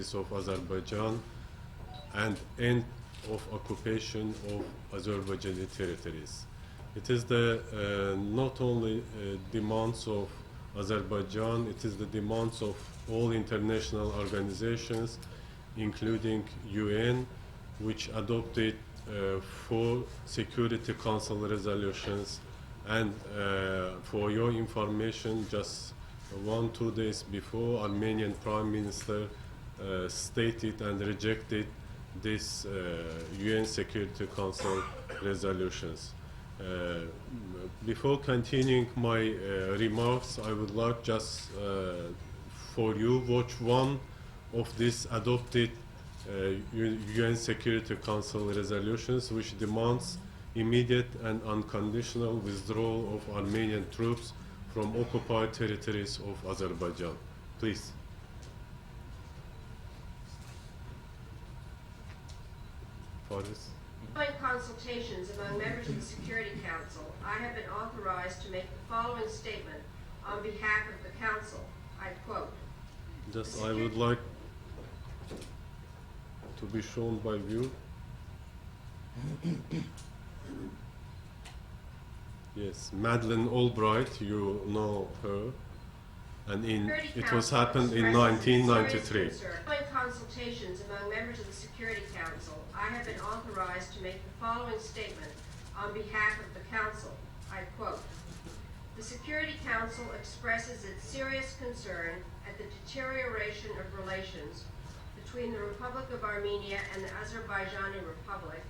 of Azerbaijan and end of occupation of Azerbaijani territories. It is the not only demands of Azerbaijan, it is the demands of all international organizations, including UN, which adopted 4 Security Council resolutions. And for your information, just 1-2 days before, Armenian Prime Minister stated and rejected this UN Security Council resolutions. Before continuing my remarks, I would like just for you watch one of these adopted UN Security Council resolutions, which demands immediate and unconditional withdrawal of Armenian troops from occupied territories of Azerbaijan. Please. Faris. Following consultations among members of the Security Council, I have been authorized to make the following statement on behalf of the Council. I quote. Just I would like to be shown by view. Yes, Madeleine Albright, you know her, and it was happened in 1993. Following consultations among members of the Security Council, I have been authorized to make the following statement on behalf of the Council. I quote. The Security Council expresses its serious concern at the deterioration of relations between the Republic of Armenia and the Azerbaijani Republic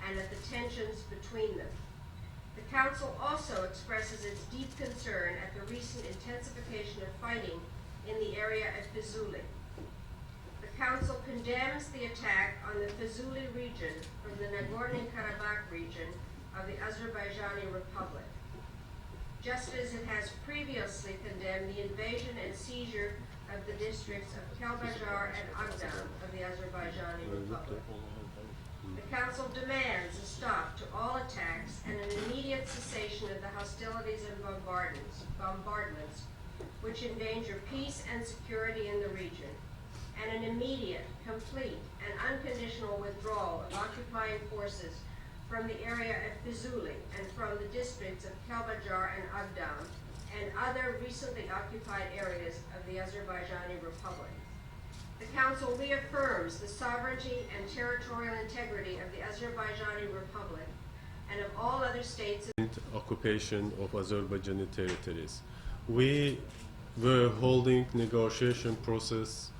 and at the tensions between them. The Council also expresses its deep concern at the recent intensification of fighting in the area of Fizuli. The Council condemns the attack on the Fizuli region from the Nagorno-Karabakh region of the Azerbaijani Republic, just as it has previously condemned the invasion and seizure of the districts of Kalbajar and Agdam of the Azerbaijani Republic. The Council demands a stop to all attacks and an immediate cessation of the hostilities and bombardments which endanger peace and security in the region, and an immediate, complete, and unconditional withdrawal of occupying forces from the area of Fizuli and from the districts of Kalbajar and Agdam and other recently occupied areas of the Azerbaijani Republic. The Council reaffirms the sovereignty and territorial integrity of the Azerbaijani Republic and of all other states. Occupation of Azerbaijani territories. We were holding negotiation process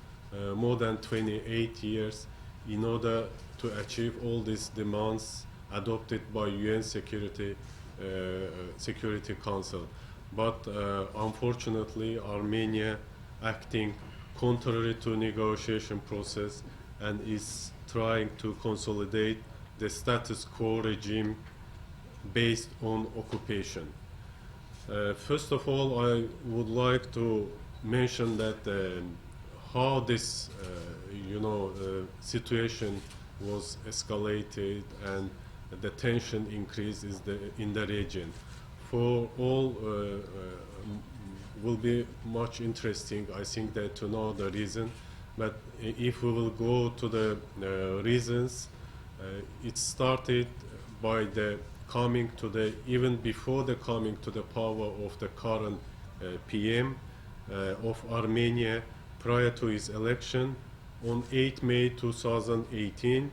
more than 28 years in order to achieve all these demands adopted by UN Security Council. But unfortunately, Armenia, acting contrary to negotiation process and is trying to consolidate the status quo regime based on occupation. First of all, I would like to mention that how this situation was escalated and the tension increase is in the region. For all will be much interesting, I think, that to know the reason. But if we will go to the reasons, it started by the coming to the, even before the coming to the power of the current PM of Armenia prior to his election on 8 May 2018.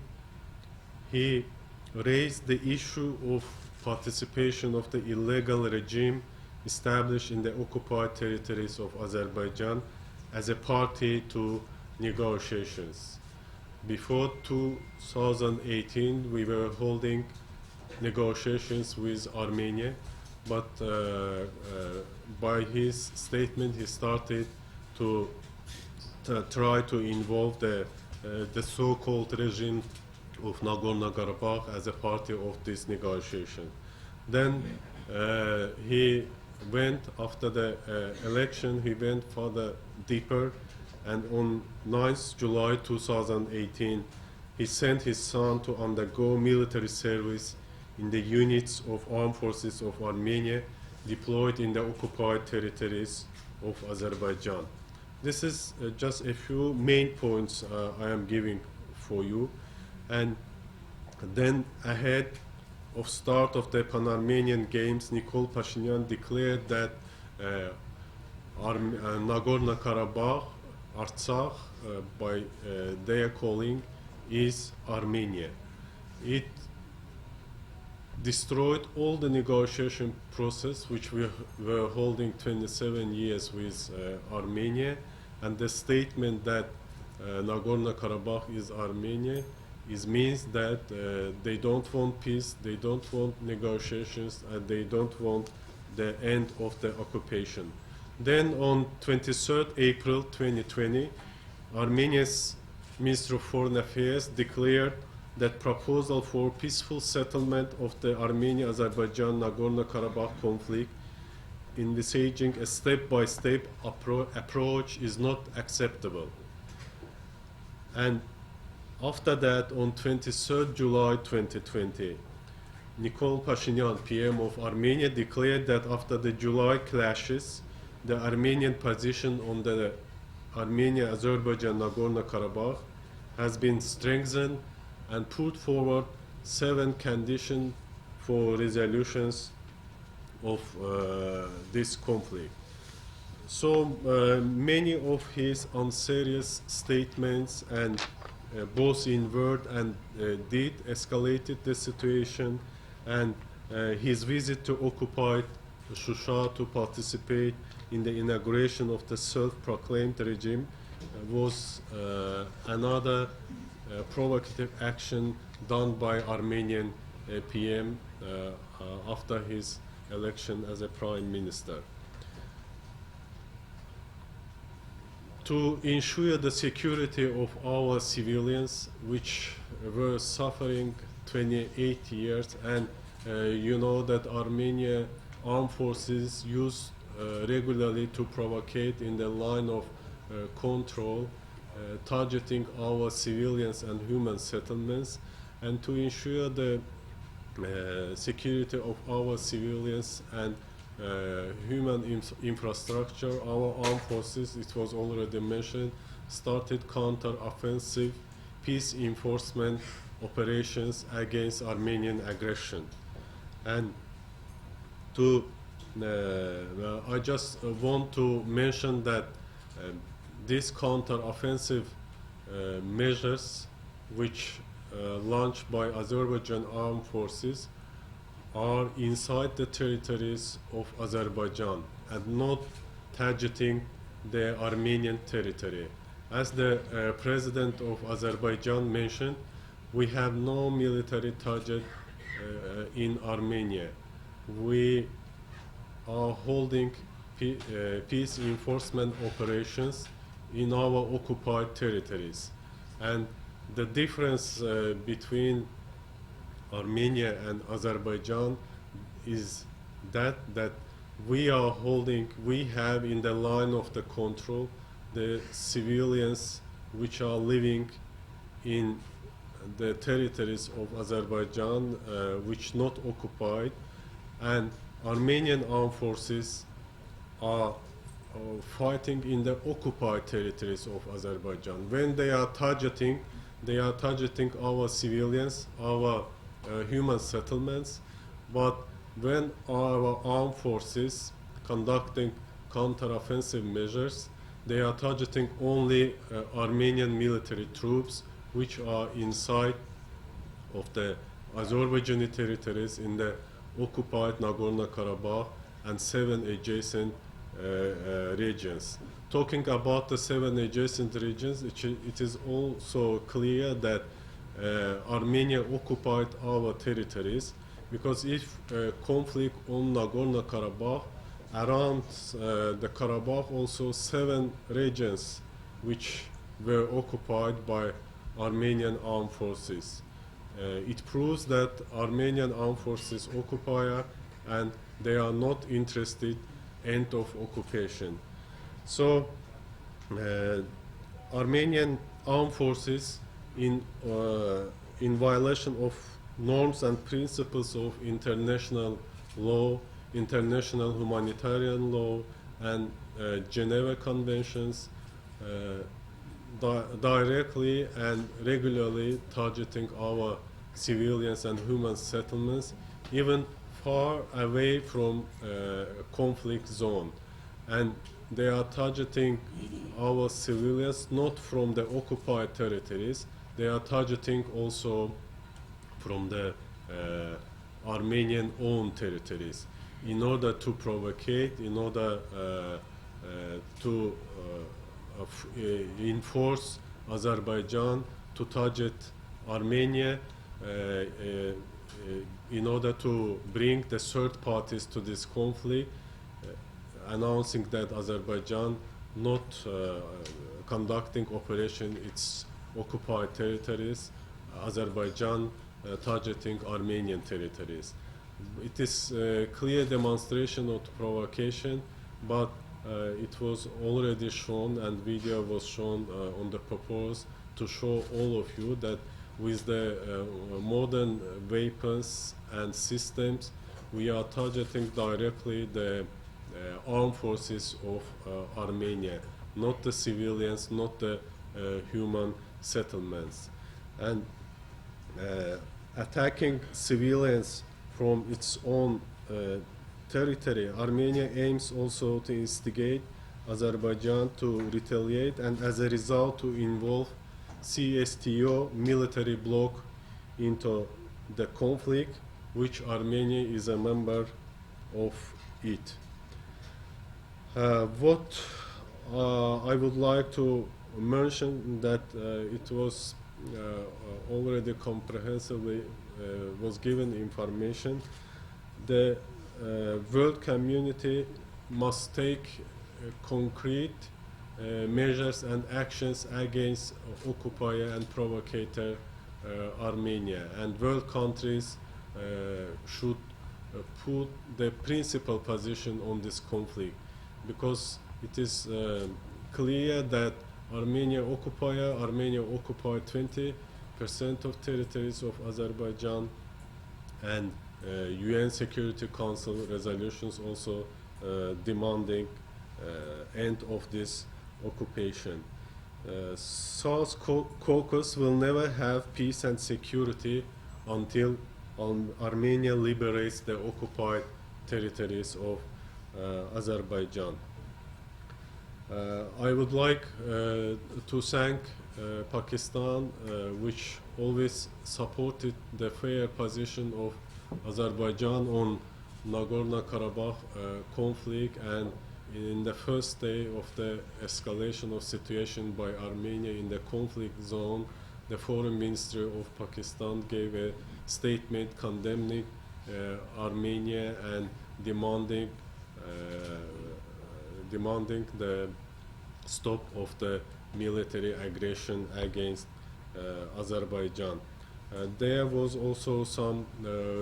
He raised the issue of participation of the illegal regime established in the occupied territories of Azerbaijan as a party to negotiations. Before 2018, we were holding negotiations with Armenia, but by his statement, he started to try to involve the so-called regime of Nagorno-Karabakh as a party of this negotiation. Then he went, after the election, he went further deeper, and on 9th July 2018, he sent his son to undergo military service in the units of armed forces of Armenia deployed in the occupied territories of Azerbaijan. This is just a few main points I am giving for you. And then ahead of start of the Pan-Armenian Games, Nikol Pashinyan declared that Nagorno-Karabakh, Artsakh, by their calling, is Armenia. It destroyed all the negotiation process which we were holding 27 years with Armenia, and the statement that Nagorno-Karabakh is Armenia means that they don't want peace, they don't want negotiations, and they don't want the end of the occupation. Then on 23rd April 2020, Armenia's Minister of Foreign Affairs declared that proposal for peaceful settlement of the Armenia-Azerbaijan Nagorno-Karabakh conflict, envisaging a step-by-step approach, is not acceptable. And after that, on 23rd July 2020, Nikol Pashinyan, PM of Armenia, declared that after the July clashes, the Armenian position on the Armenia-Azerbaijan Nagorno-Karabakh has been strengthened and put forward 7 conditions for resolutions of this conflict. So many of his unserious statements, and both in word and deed, escalated the situation, and his visit to occupied Shusha to participate in the inauguration of the self-proclaimed regime was another provocative action done by Armenian PM after his election as a prime minister. To ensure the security of our civilians, which were suffering 28 years, and you know that Armenia armed forces used regularly to provocate in the line of control, targeting our civilians and human settlements, and to ensure the security of our civilians and human infrastructure, our armed forces, it was already mentioned, started counter-offensive peace enforcement operations against Armenian aggression. And to I just want to mention that these counter-offensive measures, which launched by Azerbaijan armed forces, are inside the territories of Azerbaijan and not targeting the Armenian territory. As the president of Azerbaijan mentioned, we have no military target in Armenia. We are holding peace enforcement operations in our occupied territories. And the difference between Armenia and Azerbaijan is that we have in the line of the control the civilians which are living in the territories of Azerbaijan, which not occupied, and Armenian armed forces are fighting in the occupied territories of Azerbaijan. When they are targeting our civilians, our human settlements, but when our armed forces conducting counter-offensive measures, they are targeting only Armenian military troops which are inside of the Azerbaijani territories in the occupied Nagorno-Karabakh and 7 adjacent regions. Talking about the 7 adjacent regions, it is also clear that Armenia occupied our territories, because if conflict on Nagorno-Karabakh, around the Karabakh also 7 regions which were occupied by Armenian armed forces. It proves that Armenian armed forces occupy and they are not interested end of occupation. So Armenian armed forces in violation of norms and principles of international law, international humanitarian law, and Geneva Conventions, directly and regularly targeting our civilians and human settlements, even far away from conflict zone. And they are targeting our civilians not from the occupied territories, they are targeting also from the Armenian owned territories in order to provocate, in order to enforce Azerbaijan to target Armenia in order to bring the third parties to this conflict, announcing that Azerbaijan not conducting operation its occupied territories, Azerbaijan targeting Armenian territories. It is a clear demonstration of provocation, but it was already shown and video was shown on the purpose to show all of you that with the modern weapons and systems, we are targeting directly the armed forces of Armenia, not the civilians, not the human settlements. And attacking civilians from its own territory, Armenia aims also to instigate Azerbaijan to retaliate and as a result to involve CSTO military bloc into the conflict, which Armenia is a member of it. What I would like to mention that it was already comprehensively was given information. The world community must take concrete measures and actions against occupier and provocator Armenia, and world countries should put the principal position on this conflict, because it is clear that Armenia occupied 20% of territories of Azerbaijan, and UN Security Council resolutions also demanding end of this occupation. South Caucasus will never have peace and security until Armenia liberates the occupied territories of Azerbaijan. I would like to thank Pakistan, which always supported the fair position of Azerbaijan on Nagorno-Karabakh conflict, and in the first day of the escalation of situation by Armenia in the conflict zone, the Foreign Ministry of Pakistan gave a statement condemning Armenia and demanding the stop of the military aggression against Azerbaijan. There was also some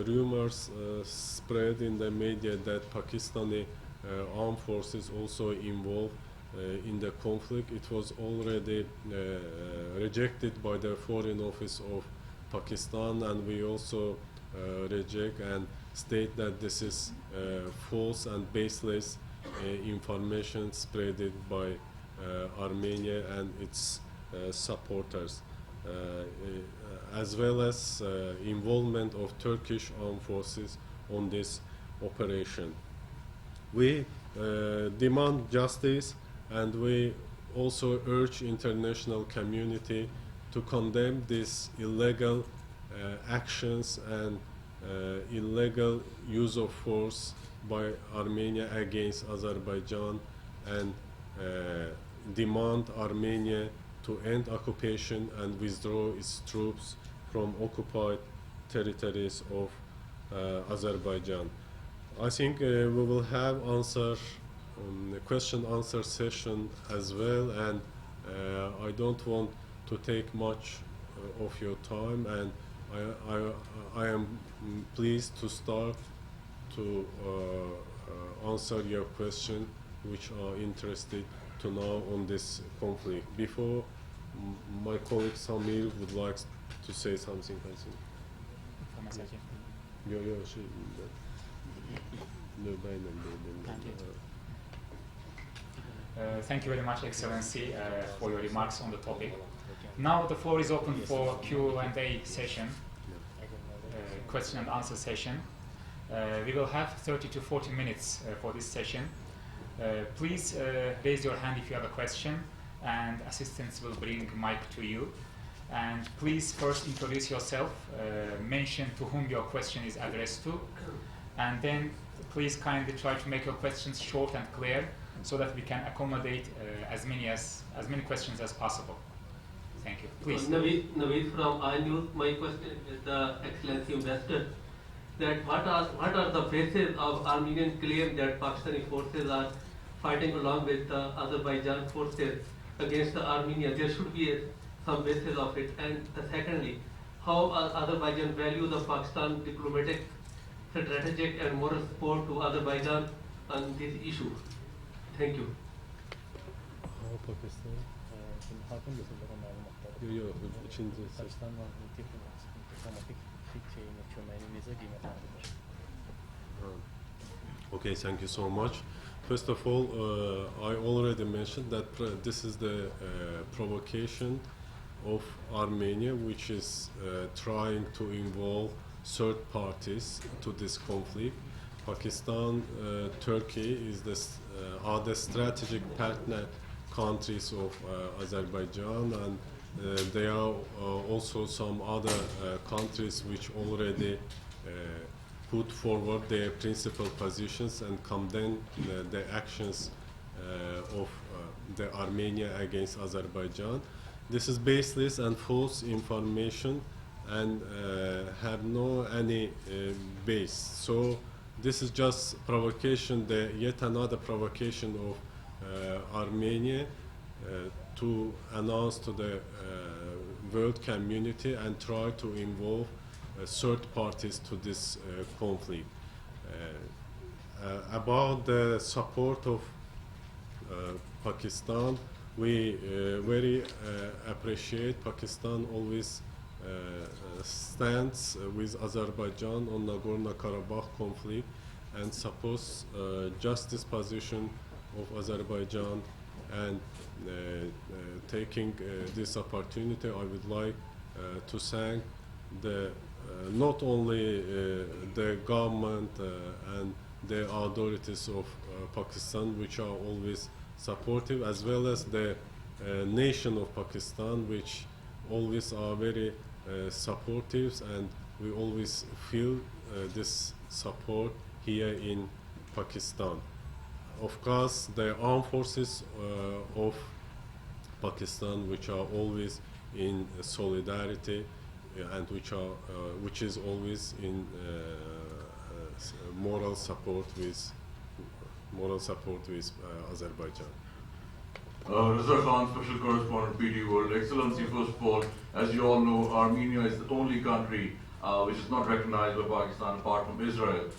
rumors spread in the media that Pakistani armed forces also involved in the conflict. It was already rejected by the Foreign Office of Pakistan, and we also reject and state that this is false and baseless information spread by Armenia and its supporters, as well as involvement of Turkish armed forces on this operation. We demand justice, and we also urge international community to condemn these illegal actions and illegal use of force by Armenia against Azerbaijan, and demand Armenia to end occupation and withdraw its troops from occupied territories of Azerbaijan. I think we will have question-answer session as well, and I don't want to take much of your time, and I am pleased to start to answer your question, which are interested to know on this conflict. Before, my colleague Samir would like to say something. I think. Thank you very much, Excellency, for your remarks on the topic. Now the floor is open for Q&A session, question and answer session. We will have 30 to 40 minutes for this session. Please raise your hand if you have a question, and assistants will bring mic to you. And please first introduce yourself, mention to whom your question is addressed to, and then please kindly try to make your questions short and clear so that we can accommodate as many questions as possible. Thank you. Please. Naveed from iNews. My question is the Excellency Ambassador, that what are the bases of Armenian claim that Pakistani forces are fighting along with the Azerbaijan forces against the Armenia? There should be some basis of it. And secondly, how Azerbaijan value the Pakistan diplomatic, strategic and moral support to Azerbaijan on this issue? Thank you. Okay, thank you so much. First of all, I already mentioned that this is the provocation of Armenia, which is trying to involve third parties to this conflict. Pakistan, Turkey are the strategic partner countries of Azerbaijan, and there are also some other countries which already put forward their principal positions and condemn the actions of the Armenia against Azerbaijan. This is baseless and false information and have no any base. So this is just provocation, yet another provocation of Armenia to announce to the world community and try to involve third parties to this conflict. About the support of Pakistan, we very appreciate Pakistan always stands with Azerbaijan on Nagorno-Karabakh conflict and supports justice position of Azerbaijan. And taking this opportunity, I would like to thank not only the government and the authorities of Pakistan, which are always supportive, as well as the nation of Pakistan, which always are very supportive, and we always feel this support here in Pakistan. Of course, the armed forces of Pakistan, which are always in solidarity and which is always in moral support with Azerbaijan. Rizal Khan, Special Correspondent, PT World. Excellency, first of all, as you all know, Armenia is the only country which is not recognized by Pakistan apart from Israel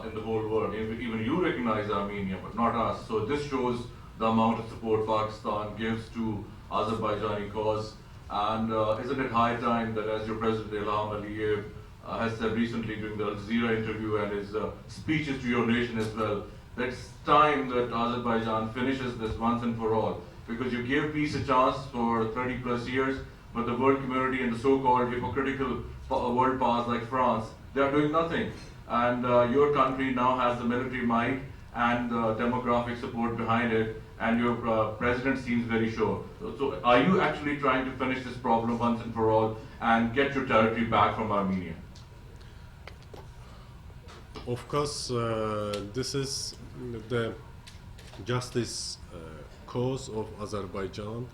in the whole world. Even you recognize Armenia, but not us. So this shows the amount of support Pakistan gives to Azerbaijani cause. And isn't it high time that, as your President Ilham Aliyev has said recently during the Al Jazeera interview and his speeches to your nation as well, that it's time that Azerbaijan finishes this once and for all, because you gave peace a chance for 30 plus years, but the world community and the so-called hypocritical world powers like France, they are doing nothing. And your country now has the military might and the demographic support behind it, and your president seems very sure. So are you actually trying to finish this problem once and for all and get your territory back from Armenia? Of course, this is the justice cause of Azerbaijan,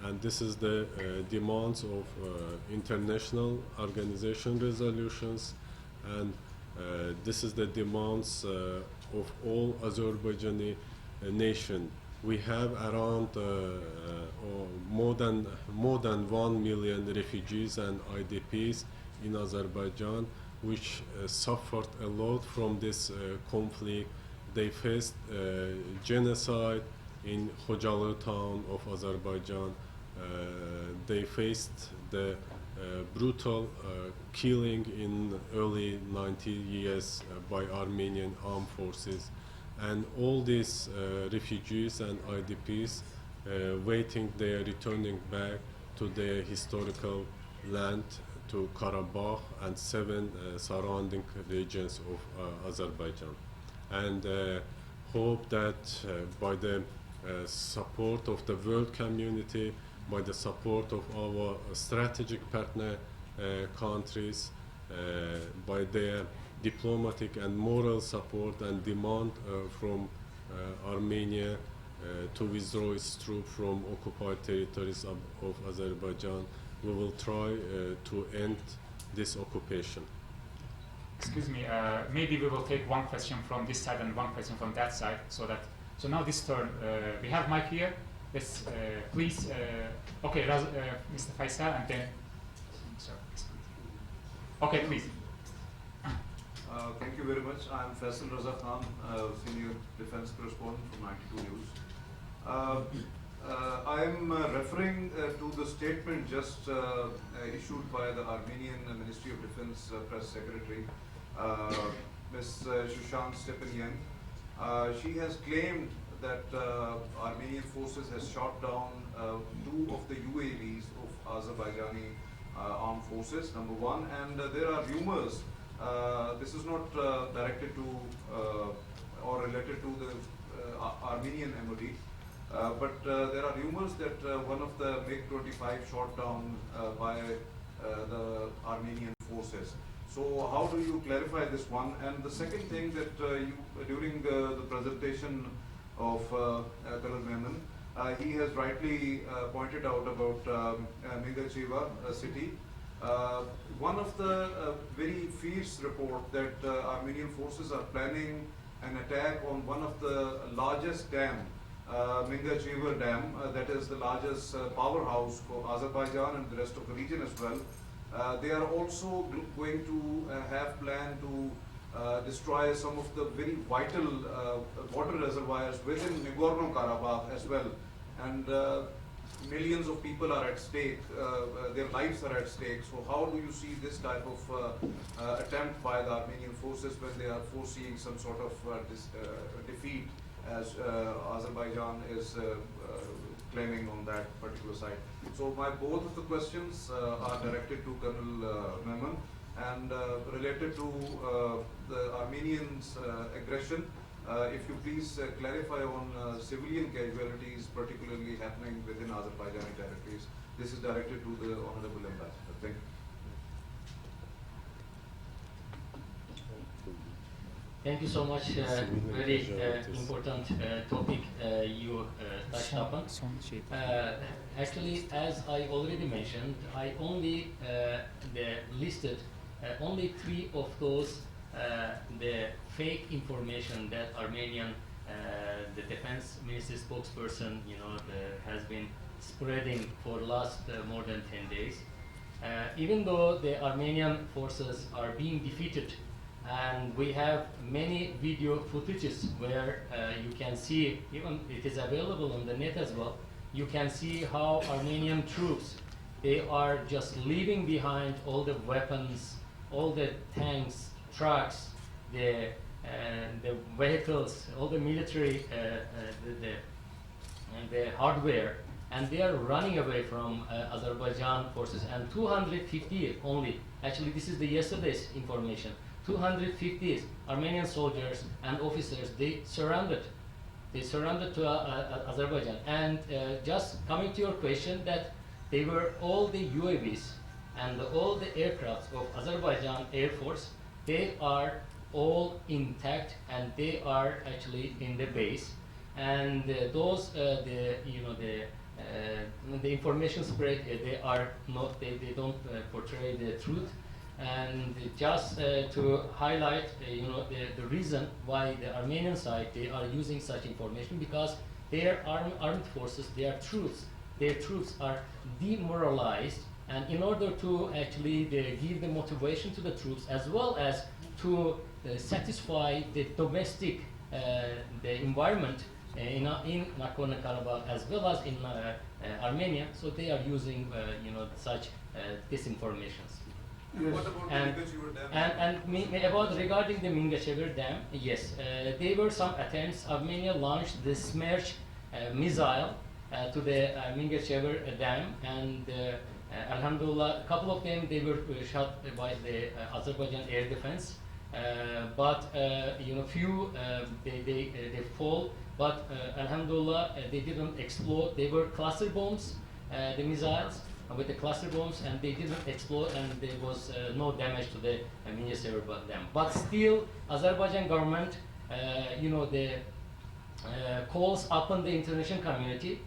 and this is the demands of international organization resolutions, and this is the demands of all Azerbaijani nation. We have around more than 1 million refugees and IDPs in Azerbaijan, which suffered a lot from this conflict. They faced genocide in Khojalı town of Azerbaijan. They faced the brutal killing in early 90s years by Armenian armed forces. and all these refugees and IDPs waiting their returning back to their historical land, to Karabakh and 7 surrounding regions of Azerbaijan, and hope that by the support of the world community, by the support of our strategic partner countries, by their diplomatic and moral support and demand from Armenia to withdraw its troops from occupied territories of Azerbaijan, we will try to end this occupation. Excuse me, maybe we will take one question from this side and one question from that side, so now this turn, we have mic here. Let's please, okay, Mr. Faisal, and then, sorry. Okay, please. Thank you very much. I'm Faisal Raza Khan, Senior Defense Correspondent from 92 News. I'm referring to the statement just issued by the Armenian Ministry of Defense Press Secretary, Ms. Shushan Stepanyan. She has claimed that Armenian forces has shot down 2 of the UAVs of Azerbaijani armed forces, number one, and there are rumors, this is not directed to or related to the Armenian MOD, but there are rumors that one of the MiG-25 shot down by the Armenian forces. So how do you clarify this one? And the second thing that during the presentation of Colonel Memon, he has rightly pointed out about Mingachiva city. One of the very fierce report that Armenian forces are planning an attack on one of the largest dam, Mingachiva Dam, that is the largest powerhouse for Azerbaijan and the rest of the region as well. They are also going to have planned to destroy some of the very vital water reservoirs within Nagorno-Karabakh as well. And millions of people are at stake, their lives are at stake. So how do you see this type of attempt by the Armenian forces when they are foreseeing some sort of defeat, as Azerbaijan is claiming on that particular side? So both of the questions are directed to Colonel Memon and related to the Armenians' aggression. If you please clarify on civilian casualties particularly happening within Azerbaijani territories. This is directed to the Honorable Ambassador. Thank you. Thank you so much. Very important topic you touched upon. Actually, as I already mentioned, I only listed only 3 of those the fake information that Armenian, the defense ministry spokesperson, has been spreading for last more than 10 days. Even though the Armenian forces are being defeated, and we have many video footages where you can see, even it is available on the net as well, you can see how Armenian troops, they are just leaving behind all the weapons, all the tanks, trucks, the vehicles, all the military, the hardware, and they are running away from Azerbaijan forces. And 250 only, actually this is the yesterday's information, 250 Armenian soldiers and officers, they surrendered to Azerbaijan. And just coming to your question, that they were all the UAVs and all the aircrafts of Azerbaijan Air Force, they are all intact and they are actually in the base. And those the information spread, they are not, they don't portray the truth. And just to highlight the reason why the Armenian side, they are using such information, because their armed forces, their troops are demoralized, and in order to actually give the motivation to the troops, as well as to satisfy the domestic the environment in Nagorno-Karabakh as well as in Armenia, so they are using such disinformations. What about the And, Mingachever Dam? about regarding the Mingachever Dam, yes, there were some attempts. Armenia launched the Smerch missile to the Mingachever Dam, and alhamdulillah, a couple of them they were shot by the Azerbaijan air defense. But few they fall. But alhamdulillah, they didn't explode. They were cluster bombs, the missiles with the cluster bombs, and they didn't explode, and there was no damage to the Mingachever Dam. But still, Azerbaijan government, the calls upon the international community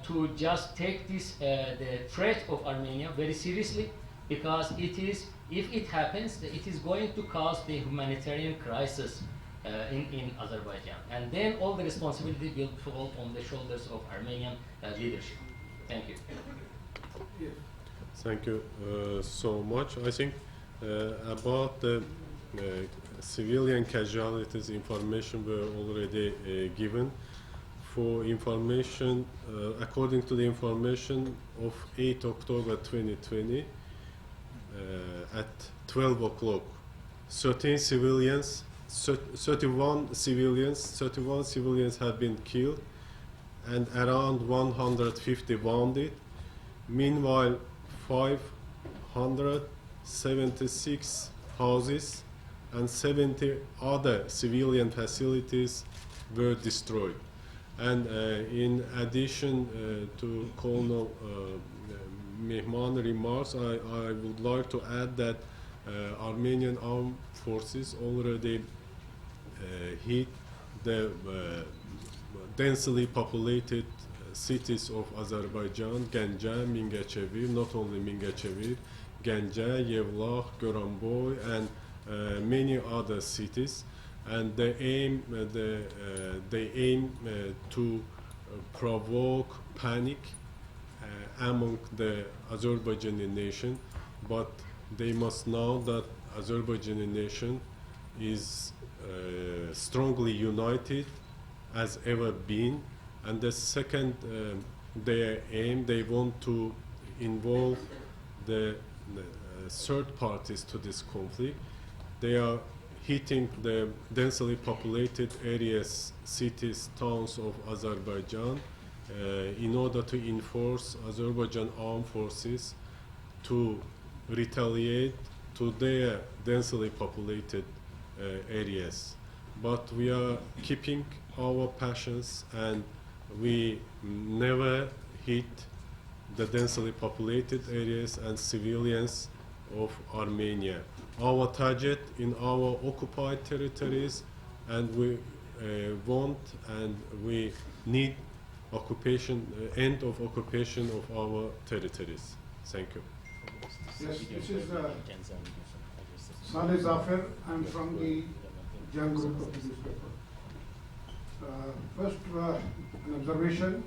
to just take this the threat of Armenia very seriously, because if it happens, it is going to cause the humanitarian crisis in Azerbaijan, and then all the responsibility will fall on the shoulders of Armenian leadership. Thank you. Thank you so much. I think about the civilian casualties, information were already given. For information, according to the information of 8 October 2020, at 12 o'clock, 31 civilians have been killed and around 150 wounded. Meanwhile, 576 houses and 70 other civilian facilities were destroyed. And in addition to Colonel Mehman remarks, I would like to add that Armenian armed forces already hit the densely populated cities of Azerbaijan, Ganja, Mingachever, not only Mingachever, Ganja, Yevlax, Goranboy, and many other cities. And they aim to provoke panic among the Azerbaijani nation, but they must know that Azerbaijani nation is strongly united as ever been. And the second, their aim, they want to involve the third parties to this conflict. They are hitting the densely populated areas, cities, towns of Azerbaijan in order to enforce Azerbaijan armed forces to retaliate to their densely populated areas. But we are keeping our passions, and we never hit the densely populated areas and civilians of Armenia. Our target in our occupied territories, and we want and we need occupation, end of occupation of our territories. Thank you. Yes, this is Saleh Zafar. I'm from the Young Group of the newspaper. First, an observation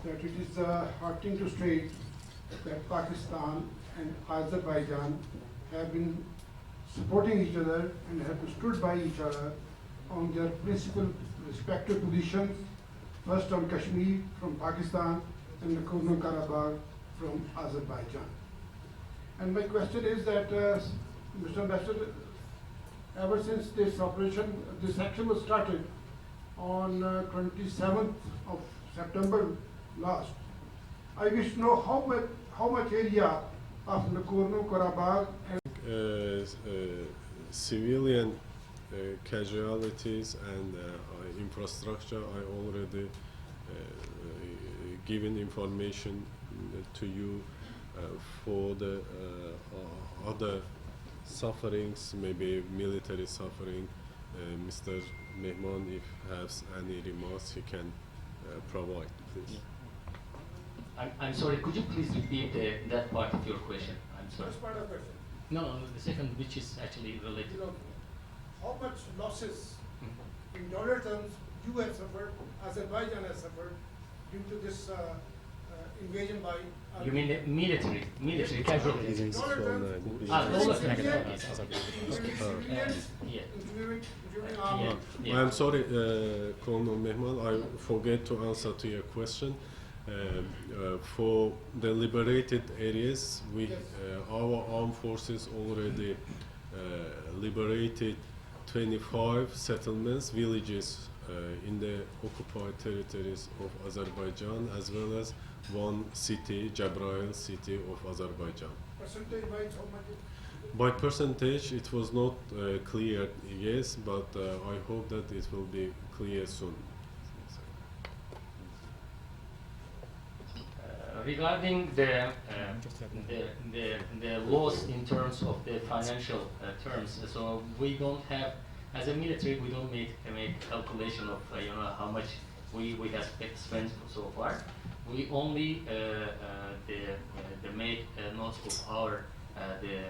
that it is heartening to state that Pakistan and Azerbaijan have been supporting each other and have stood by each other on their principal respective positions, first on Kashmir from Pakistan and Upper Karabakh from Azerbaijan. And my question is that, Mr. Ambassador, ever since this operation, this action was started on 27th of September last, I wish to know how much area of Nagorno-Karabakh and civilian casualties and infrastructure, I already given information to you for the other sufferings, maybe military suffering. Mr. Mehman, if has any remarks, he can provide, please. I'm sorry, could you please repeat that part of your question? I'm sorry. first part of it. No, the second, which is actually related. You know, how much losses in dollar terms you have suffered, Azerbaijan has suffered due to this invasion by You mean the military casualties? in dollar terms, Dollar civilians, Yeah. including armor. Yeah. I'm sorry, Colonel Mehman, I forget to answer to your question. For the liberated areas, our armed forces already liberated 25 settlements, villages in the occupied territories of Azerbaijan, as well as one city, Jabrail city of Azerbaijan. Percentage-wise, how much? By percentage, it was not clear, yes, but I hope that it will be clear soon. Regarding the loss in terms of the financial terms, so we don't have, as a military, we don't make calculation of how much we have spent so far. We only make notes of our the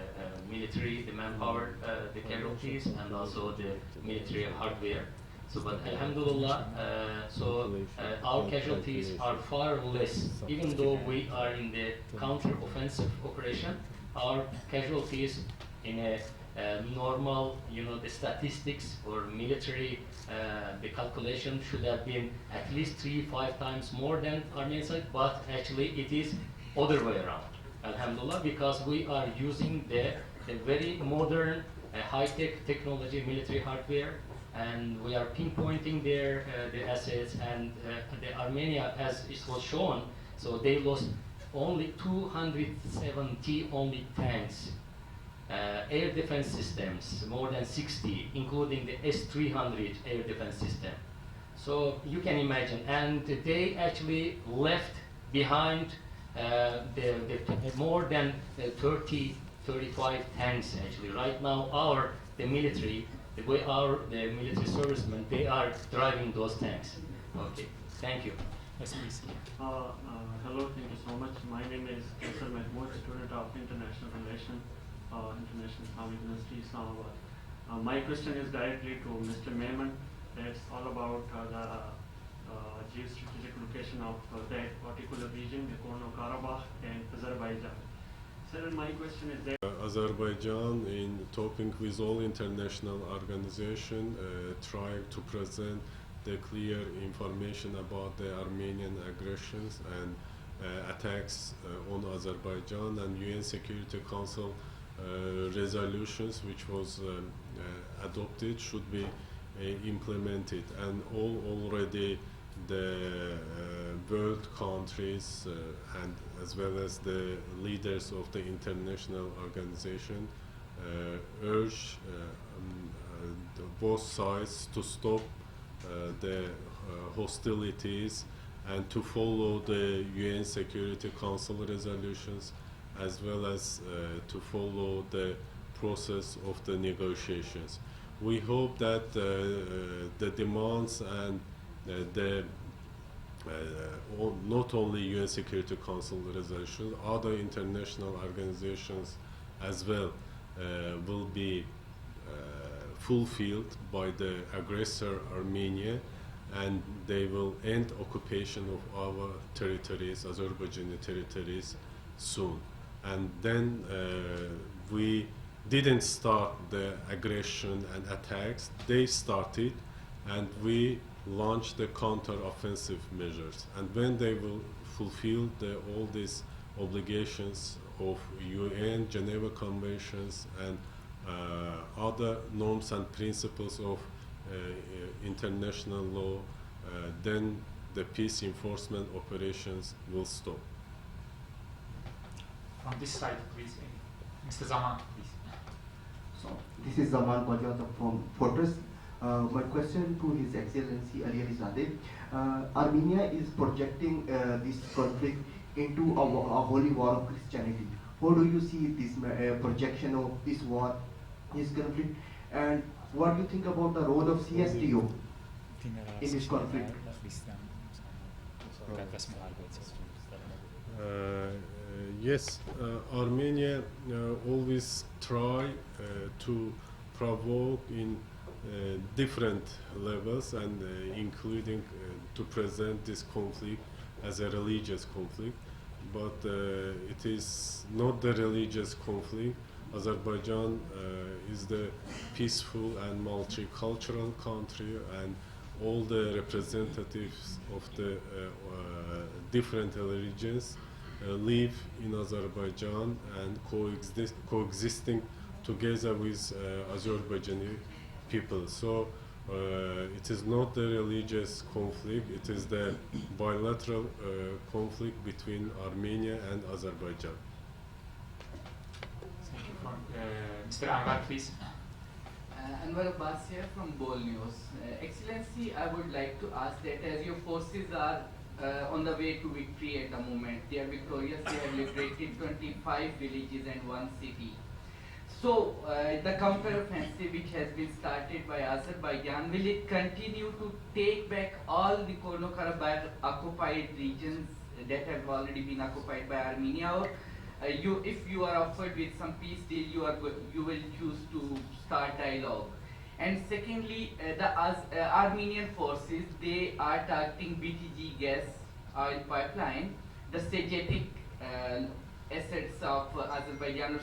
military, the manpower, the casualties, and also the military hardware. So, but Alhamdulillah, our casualties are far less. Even though we are in the counter-offensive operation, our casualties in a normal, the statistics or military, the calculation should have been at least 3-5 times more than Armenian side, but actually it is other way around. Alhamdulillah, because we are using the very modern, high-tech technology, military hardware, and we are pinpointing the assets. And the Armenia, as it was shown, so they lost only 270 only tanks, air defense systems, more than 60, including the S-300 air defense system. So you can imagine, and they actually left behind more than 35 tanks actually. Right now, the military servicemen, they are driving those tanks. Okay, thank you. Yes, please. Hello, thank you so much. My name is Kaisar Mahmood, student of International Relations, International Islamic University, Islamabad. My question is directly to Mr. Mehman. It's all about the geostrategic location of that particular region, Upper Karabakh and Azerbaijan. Sir, my question is that Azerbaijan, in talking with all international organizations, trying to present the clear information about the Armenian aggressions and attacks on Azerbaijan, and UN Security Council resolutions which was adopted should be implemented, and already the world countries and as well as the leaders of the international organization urge both sides to stop the hostilities and to follow the UN Security Council resolutions, as well as to follow the process of the negotiations. We hope that the demands and not only UN Security Council resolutions, other international organizations as well will be fulfilled by the aggressor Armenia, and they will end occupation of our territories, Azerbaijani territories, soon. And then we didn't start the aggression and attacks, they started, and we launched the counter-offensive measures. And when they will fulfill all these obligations of UN, Geneva Conventions, and other norms and principles of international law, then the peace enforcement operations will stop. From this side, please. Mr. Zaman, please. So, this is Zaman Bajwata from Fortress. My question to His Excellency Ali Alizada. Armenia is projecting this conflict into a holy war of Christianity. How do you see this projection of this war, this conflict, and what do you think about the role of CSTO in this conflict? Yes, Armenia always try to provoke in different levels, and including to present this conflict as a religious conflict, but it is not the religious conflict. Azerbaijan is the peaceful and multicultural country, and all the representatives of the different religions live in Azerbaijan and coexisting together with Azerbaijani people. So it is not the religious conflict, it is the bilateral conflict between Armenia and Azerbaijan. Thank you. From, Mr. Anwar, please. Anwar Abbas here from Bol News. Excellency, I would like to ask that as your forces are on the way to victory at the moment, they are victorious, they have liberated 25 villages and 1 city. So, the counter-offensive which has been started by Azerbaijan, will it continue to take back all the Karabakh occupied regions that have already been occupied by Armenia, or if you are offered with some peace deal, you will choose to start dialogue? And secondly, the Armenian forces, they are targeting BTG gas oil pipeline, the strategic assets of Azerbaijan.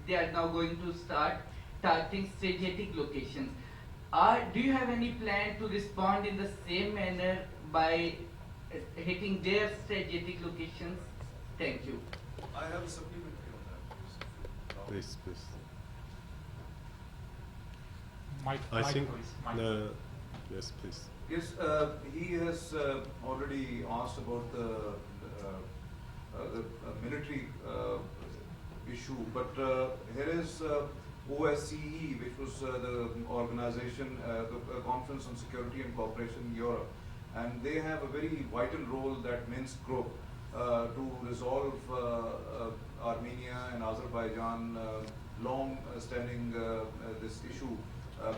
They are now going to start targeting strategic locations. Do you have any plan to respond in the same manner by hitting their strategic locations? Thank you. I have a supplementary on that, please. Please. I think, yes, please. Yes, he has already asked about the military issue, but here is OSCE, which was the organization, the Conference on Security and Cooperation in Europe, and they have a very vital role, that Minsk Group, to resolve Armenia and Azerbaijan long-standing this issue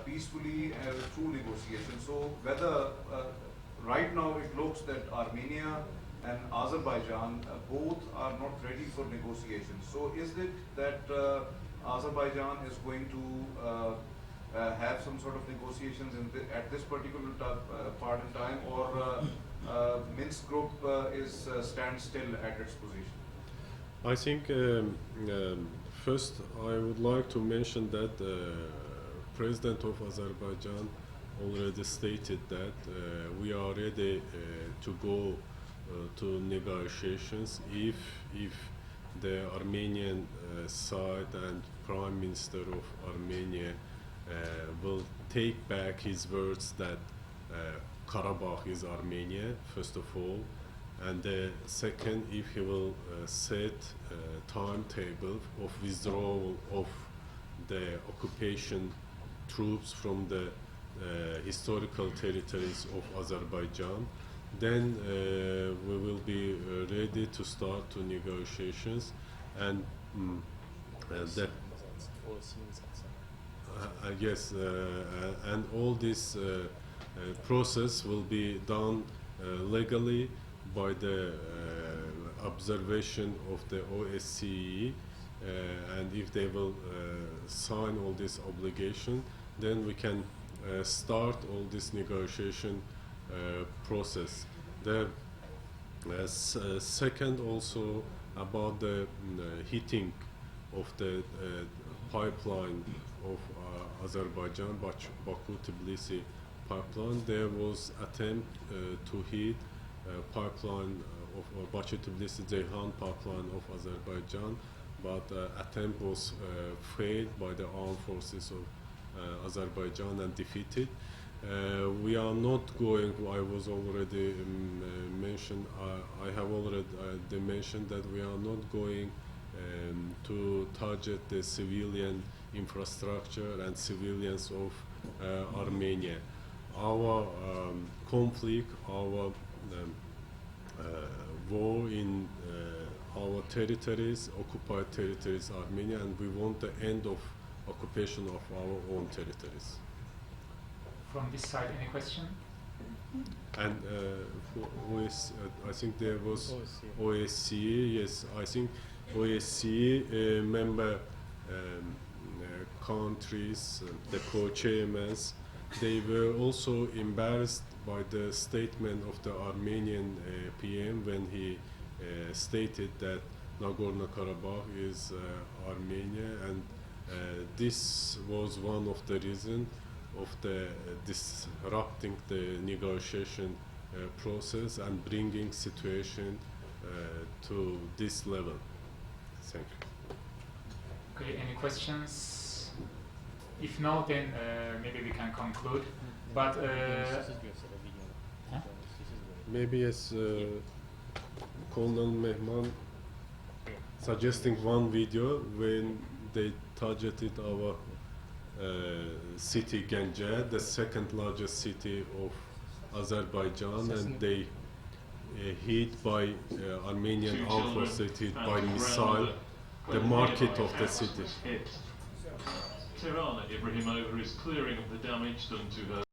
peacefully through negotiation. So whether right now it looks that Armenia and Azerbaijan both are not ready for negotiations. So is it that Azerbaijan is going to have some sort of negotiations at this particular part in time, or Minsk Group is stand still at its position? I think first I would like to mention that President of Azerbaijan already stated that we are ready to go to negotiations if the Armenian side and Prime Minister of Armenia will take back his words that Karabakh is Armenia, first of all, and second, if he will set a timetable of withdrawal of the occupation troops from the historical territories of Azerbaijan, then we will be ready to start to negotiations, and yes, and all this process will be done legally by the observation of the OSCE, and if they will sign all this obligation, then we can start all this negotiation process. The second, also about the heating of the pipeline of Azerbaijan, Baku-Tbilisi pipeline, there was attempt to heat pipeline of Baku-Tbilisi-Ceyhan pipeline of Azerbaijan, but attempt was failed by the armed forces of Azerbaijan and defeated. We are not going, I was already mentioned, I have already mentioned that we are not going to target the civilian infrastructure and civilians of Armenia. Our conflict, our war in our territories, occupied territories, Armenia, and we want the end of occupation of our own territories. From this side, any question? And I think there was OSCE. Yes, I think OSCE member countries, the co-chairmans, they were also embarrassed by the statement of the Armenian PM when he stated that Nagorno-Karabakh is Armenia, and this was one of the reasons of the disrupting the negotiation process and bringing situation to this level. Thank you. Okay, any questions? If no, then maybe we can conclude. But Maybe as Colonel Mehman suggesting one video when they targeted our city Genge, the second largest city of Azerbaijan, and they hit by Armenian armed forces, hit by missile the market of the city. Tehran, Ibrahimova is clearing of the damage done to her.